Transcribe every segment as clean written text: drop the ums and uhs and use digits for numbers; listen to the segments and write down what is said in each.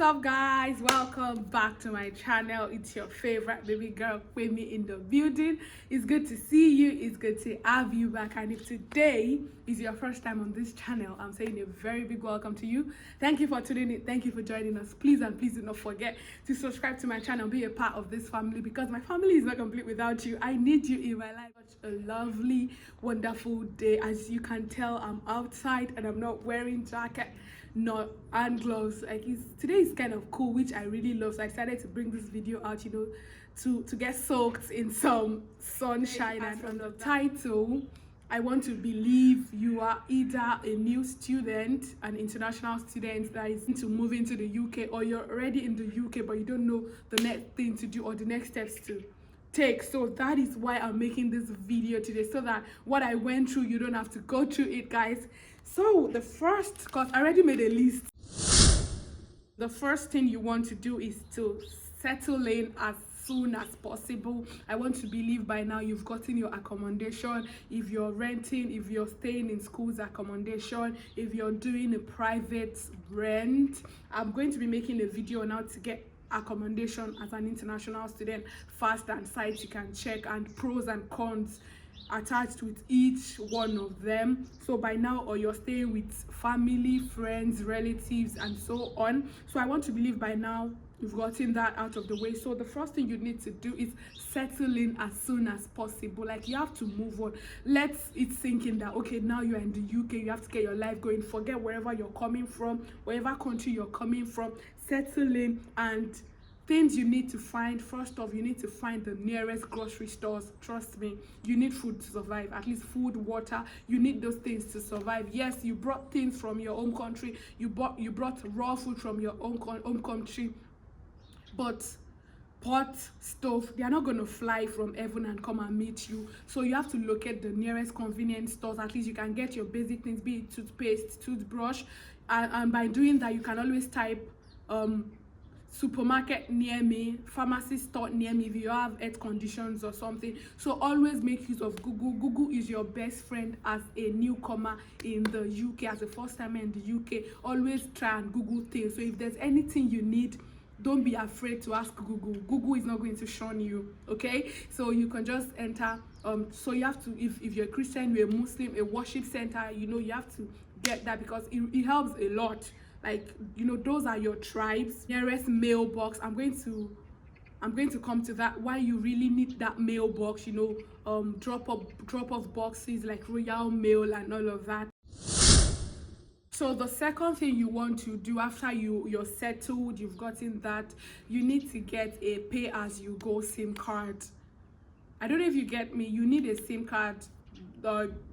up, guys? Welcome back to my channel. It's your favorite baby girl Kwemi in the building. It's good to see you. It's good to have you back. And if today is your first time on this channel, I'm saying a very big welcome to you. Thank you for tuning in. Thank you for joining us. Please and please do not forget to subscribe to my channel, be a part of this family, because my family is not complete without you. I need you in my life. Such a lovely, wonderful day. As you can tell, I'm outside and I'm not wearing jacket, not hand gloves. Today is kind of cool, which I really love, so I decided to bring this video out, to get soaked in some sunshine. And from the title, I want to believe you are either a new student, an international student that is into moving to the UK, or you're already in the UK but you don't know the next thing to do or the next steps to take. So that is why I'm making this video today, so that what I went through, you don't have to go through it, guys. So the first, because I already made a list, the first thing you want to do is to settle in as soon as possible. I want to believe by now you've gotten your accommodation. If you're renting, if you're staying in school's accommodation, if you're doing a private rent, I'm going to be making a video on how to get accommodation as an international student fast, and sites you can check, and pros and cons attached with each one of them. So by now, or you're staying with family, friends, relatives, and so on. So I want to believe by now you've gotten that out of the way. So the first thing you need to do is settle in as soon as possible. Like, you have to move on. Let it sink in that, okay, now you're in the UK, you have to get your life going. Forget wherever you're coming from, wherever country you're coming from. Settle in. And things you need to find: first off, you need to find the nearest grocery stores. Trust me, you need food to survive. At least food, water, you need those things to survive. Yes, you brought things from your home country, you brought raw food from your home country, but pot, stove, they are not going to fly from heaven and come and meet you. So you have to locate the nearest convenience stores. At least you can get your basic things, be it toothpaste, toothbrush, and by doing that, you can always type supermarket near me, pharmacy store near me, if you have health conditions or something. So always make use of Google. Google is your best friend as a newcomer in the UK, as a first timer in the UK. Always try and Google things. So if there's anything you need, don't be afraid to ask Google. Google is not going to shun you, okay? So you can just enter. So you have to, if you're a Christian, you're a Muslim, a worship center, you have to get that, because it helps a lot. Like, those are your tribes. Nearest mailbox, I'm going to come to that, why you really need that mailbox, drop off boxes like Royal Mail and all of that. So the second thing you want to do after you're settled, you've gotten that, you need to get a pay-as-you-go SIM card. I don't know if you get me. You need a SIM card.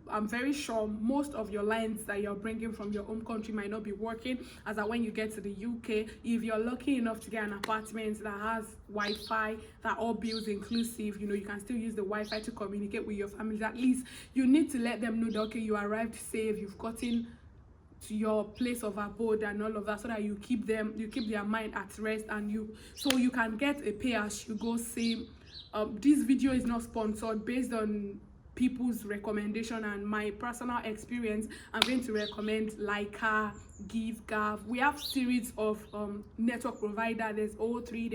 I'm very sure most of your lines that you're bringing from your home country might not be working, as that when you get to the UK, if you're lucky enough to get an apartment that has Wi-Fi, that all bills inclusive, you can still use the Wi-Fi to communicate with your family. At least you need to let them know that, okay, you arrived safe, you've gotten to your place of abode and all of that, so that you keep their mind at rest, and so you can get a pay-as-you-go SIM. This video is not sponsored. Based on people's recommendation and my personal experience, I'm going to recommend Leica, GiveGav. We have series of network provider. There's O3,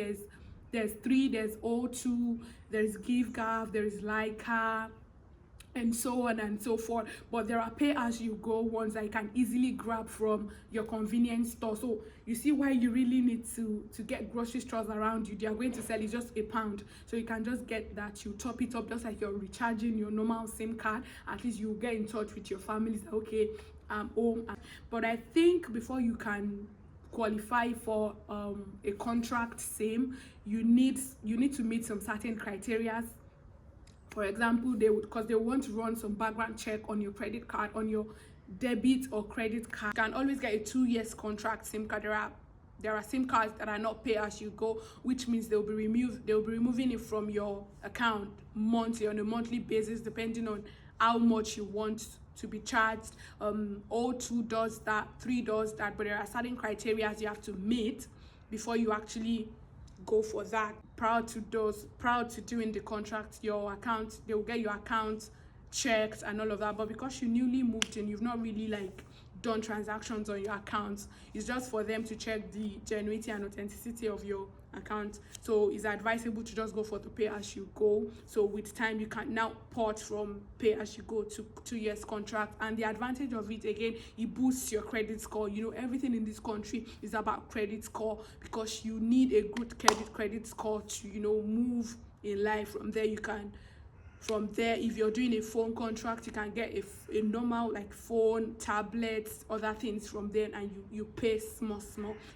there's 3, there's O2, there's GiveGav, there's Leica, and so on and so forth. But there are pay-as-you-go ones that you can easily grab from your convenience store. So you see why you really need to get grocery stores around you. They are going to sell it just £1, so you can just get that. You top it up just like you're recharging your normal SIM card. At least you get in touch with your family. Okay, I'm home. But I think before you can qualify for a contract SIM, you need to meet some certain criteria. For example, because they want to run some background check on your credit card, on your debit or credit card. You can always get a 2-year contract SIM card. There are SIM cards that are not pay as you go, which means they'll be removing it from your account monthly, on a monthly basis, depending on how much you want to be charged. O2 does that, 3 does that, but there are certain criteria you have to meet before you actually go for that. Prior to doing the contract, your account, they will get your account checked and all of that. But because you newly moved in, you've not really done transactions on your account. It's just for them to check the genuinity and authenticity of your account. So it's advisable to just go for the pay as you go. So with time you can now port from pay as you go to 2 years contract. And the advantage of it, again, it boosts your credit score. You know, everything in this country is about credit score, because you need a good credit score to, you know, move in life. From there, if you're doing a phone contract, you can get a normal like phone, tablets, other things from there, and you pay small.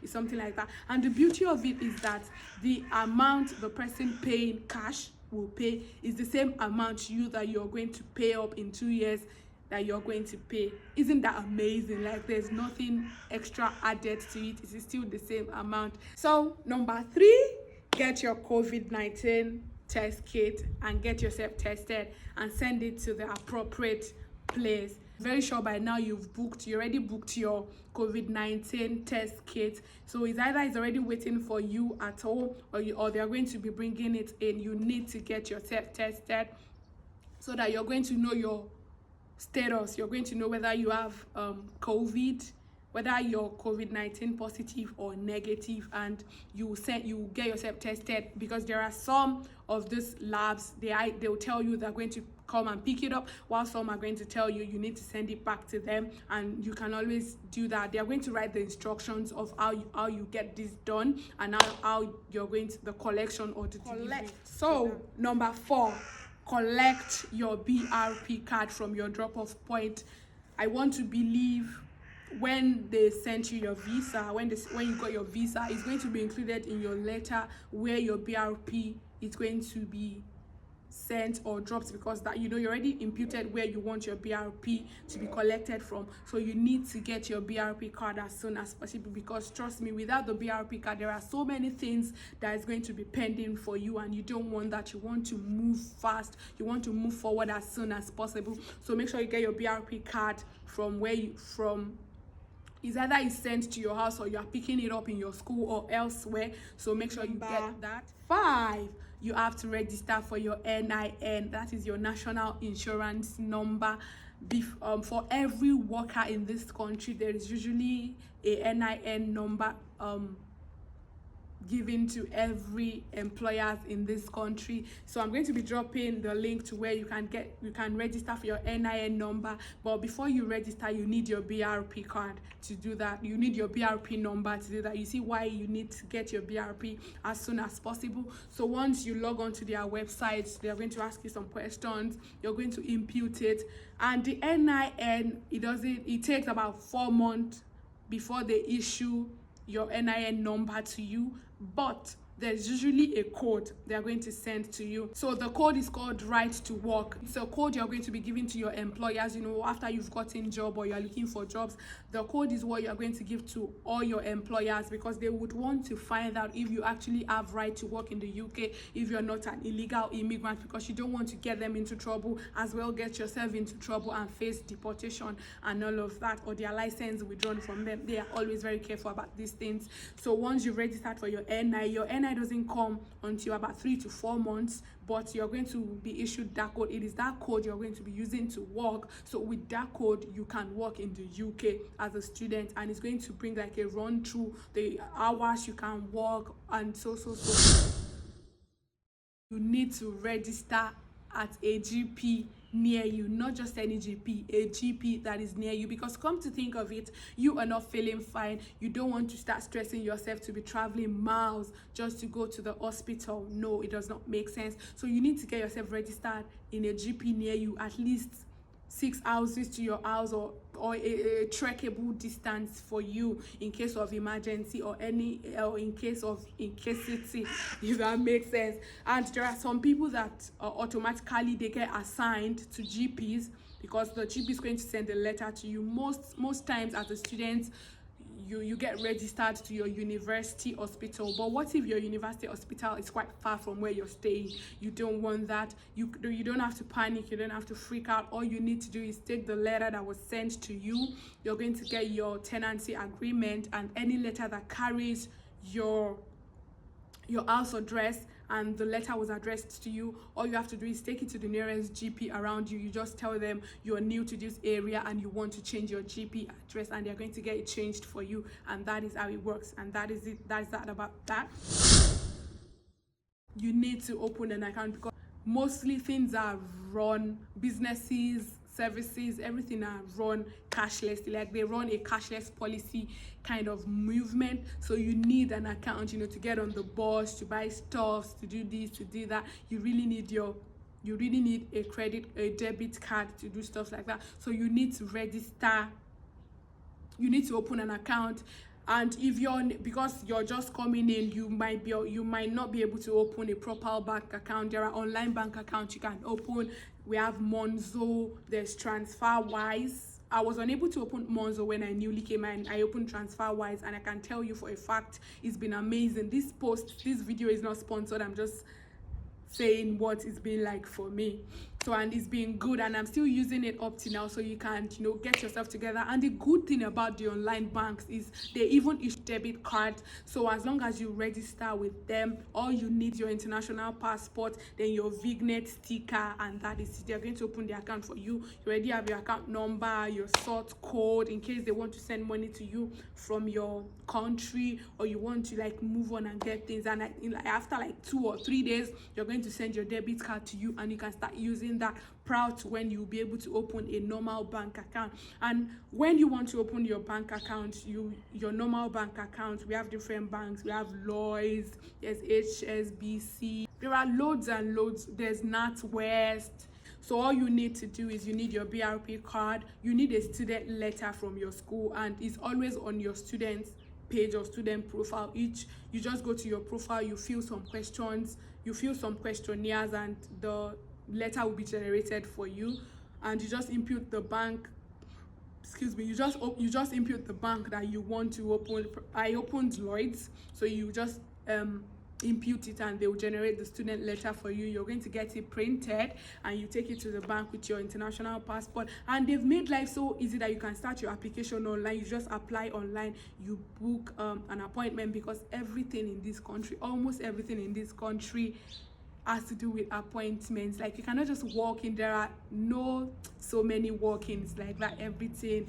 It's something like that. And the beauty of it is that the amount the person paying cash will pay is the same amount that you're going to pay up in 2 years that you're going to pay. Isn't that amazing? Like, there's nothing extra added to it. It's still the same amount. So number 3, get your COVID-19 test kit and get yourself tested and send it to the appropriate place. Very sure by now you already booked your COVID-19 test kit. So it's either it's already waiting for you at home, or they're going to be bringing it in. You need to get yourself tested so that you're going to know your status. You're going to know whether you have COVID, whether you're COVID-19 positive or negative, and you get yourself tested, because there are some of these labs, they'll tell you they're going to come and pick it up, while some are going to tell you need to send it back to them. And you can always do that. They're going to write the instructions of how you get this done, and how you're going to the collection or the delivery. So number 4, collect your BRP card from your drop-off point. I want to believe when they sent you your visa, when you got your visa, it's going to be included in your letter where your BRP is going to be sent or dropped, because that, you know, you already imputed where you want your BRP to be collected from. So you need to get your BRP card as soon as possible, because trust me, without the BRP card, there are so many things that is going to be pending for you, and you don't want that. You want to move fast, you want to move forward as soon as possible. So make sure you get your BRP card from it's either it's sent to your house or you are picking it up in your school or elsewhere. So make sure you get that. 5, you have to register for your NIN. That is your national insurance number. For every worker in this country, there is usually a NIN number given to every employers in this country. So I'm going to be dropping the link to where you can register for your NIN number. But before you register, you need your BRP card to do that. You need your BRP number to do that. You see why you need to get your BRP as soon as possible. So once you log on to their website, they're going to ask you some questions. You're going to impute it, and the NIN, it takes about 4 months before they issue your NIN number to you, but there's usually a code they're going to send to you. So the code is called Right to Work. It's a code you're going to be giving to your employers, you know, after you've gotten a job or you're looking for jobs. The code is what you're going to give to all your employers, because they would want to find out if you actually have right to work in the UK, if you're not an illegal immigrant, because you don't want to get them into trouble, as well get yourself into trouble and face deportation and all of that, or their license withdrawn from them. They are always very careful about these things. So once you've registered for your NI doesn't come until about 3 to 4 months, but you're going to be issued that code. It is that code you're going to be using to work. So with that code, you can work in the UK as a student, and it's going to bring like a run through the hours you can work and so. You need to register at a GP near you, not just any GP, a GP that is near you, because come to think of it, you are not feeling fine. You don't want to start stressing yourself to be traveling miles just to go to the hospital. No, it does not make sense. So you need to get yourself registered in a GP near you, at least 6 houses to your house, or a trackable distance for you in case of emergency, or in case if that makes sense. And there are some people that automatically they get assigned to GPs, because the GP is going to send a letter to you. Most times as a student, you get registered to your university hospital. But what if your university hospital is quite far from where you're staying? You don't want that. You don't have to panic, you don't have to freak out. All you need to do is take the letter that was sent to you. You're going to get your tenancy agreement and any letter that carries your house address and the letter was addressed to you, all you have to do is take it to the nearest GP around you. You just tell them you're new to this area and you want to change your GP address, and they're going to get it changed for you, and that is how it works. And that is it. That's that about that. You need to open an account because mostly things are run, businesses, services, everything are run cashless. Like they run a cashless policy kind of movement. So you need an account, to get on the bus, to buy stuff, to do this, to do that. You really need a debit card to do stuff like that. So you need to register. You need to open an account. And if because you're just coming in, you might not be able to open a proper bank account. There are online bank accounts you can open. We have Monzo, there's TransferWise. I was unable to open Monzo when I newly came in. I opened TransferWise, and I can tell you for a fact it's been amazing. This video is not sponsored. I'm just saying what it's been like for me. So, and it's been good, and I'm still using it up to now, so you can get yourself together. And the good thing about the online banks is they even issue debit cards. So as long as you register with them, all you need your international passport, then your Vignet sticker, and that is it. They're going to open the account for you. You already have your account number, your sort code in case they want to send money to you from your country, or you want to move on and get things. And after 2 or 3 days, you're going to send your debit card to you, and you can start using that prior to when you'll be able to open a normal bank account. And when you want to open your bank account, your normal bank account, we have different banks. We have Lloyds, there's HSBC, there are loads and loads. There's NatWest. So all you need to do is you need your BRP card, you need a student letter from your school, and it's always on your student's page or student profile. You just go to your profile, you fill some questions, you fill some questionnaires, and the letter will be generated for you, and you just input the bank. You just input the bank that you want to open. I opened Lloyds, so you just input it, and they will generate the student letter for you. You're going to get it printed, and you take it to the bank with your international passport. And they've made life so easy that you can start your application online. You just apply online, you book an appointment, because everything in this country, almost everything in this country, has to do with appointments. You cannot just walk in. There are so many walk-ins like that. Everything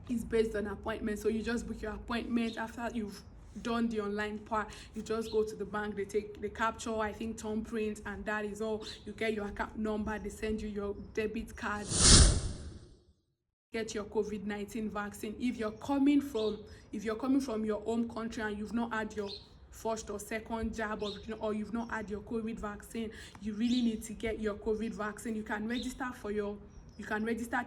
is based on appointments. So you just book your appointment. After you've done the online part, you just go to the bank, they capture, I think, thumbprint, and that is all. You get your account number, they send you your debit card. Get your COVID-19 vaccine. If you're coming from your home country and you've not had your first or second jab, or you've not had your COVID vaccine, you really need to get your COVID vaccine. You can register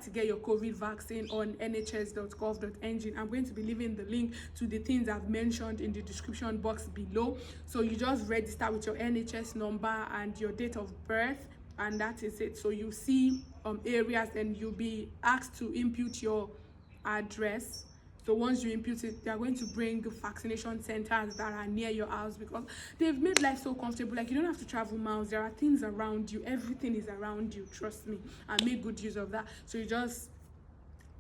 to get your COVID vaccine on nhs.gov.ng. I'm going to be leaving the link to the things I've mentioned in the description box below. So you just register with your NHS number and your date of birth, and that is it. So you see areas, and you'll be asked to input your address. So once you input it, they are going to bring vaccination centers that are near your house, because they've made life so comfortable. You don't have to travel miles. There are things around you. Everything is around you. Trust me. And make good use of that. So you just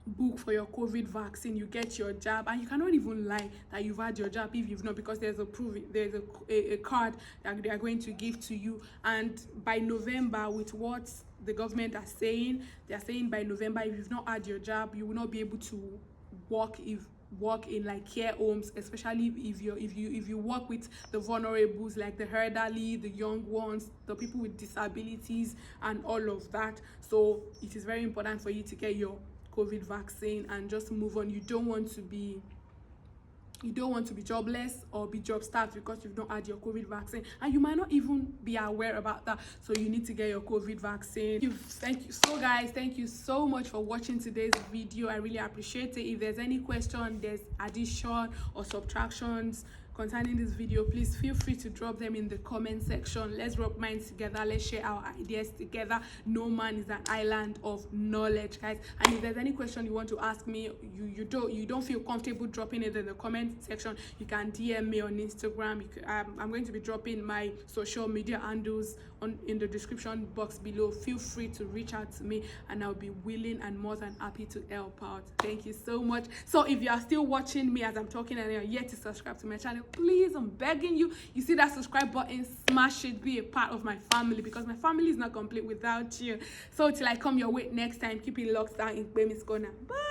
book for your COVID vaccine. You get your jab, and you cannot even lie that you've had your jab if you've not, because there's a card that they are going to give to you. And by November, with what the government are saying, they are saying by November, if you've not had your jab, you will not be able to work in care homes, especially if you work with the vulnerables, like the elderly, the young ones, the people with disabilities, and all of that. So it is very important for you to get your COVID vaccine and just move on. You don't want to be jobless or be job starved because you've not had your COVID vaccine, and you might not even be aware about that. So you need to get your COVID vaccine. Thank you. So guys, thank you so much for watching today's video. I really appreciate it. If there's any question, there's addition or subtractions concerning this video, please feel free to drop them in the comment section. Let's rub minds together. Let's share our ideas together. No man is an island of knowledge, guys. And if there's any question you want to ask me, you don't feel comfortable dropping it in the comment section, you can DM me on Instagram. I'm going to be dropping my social media handles in the description box below. Feel free to reach out to me, and I'll be willing and more than happy to help out. Thank you so much. So if you are still watching me as I'm talking and you're yet to subscribe to my channel, please, I'm begging you, you see that subscribe button, smash it, be a part of my family, because my family is not complete without you. So till I come your way next time, keep it locked down in Miss Corner. Bye.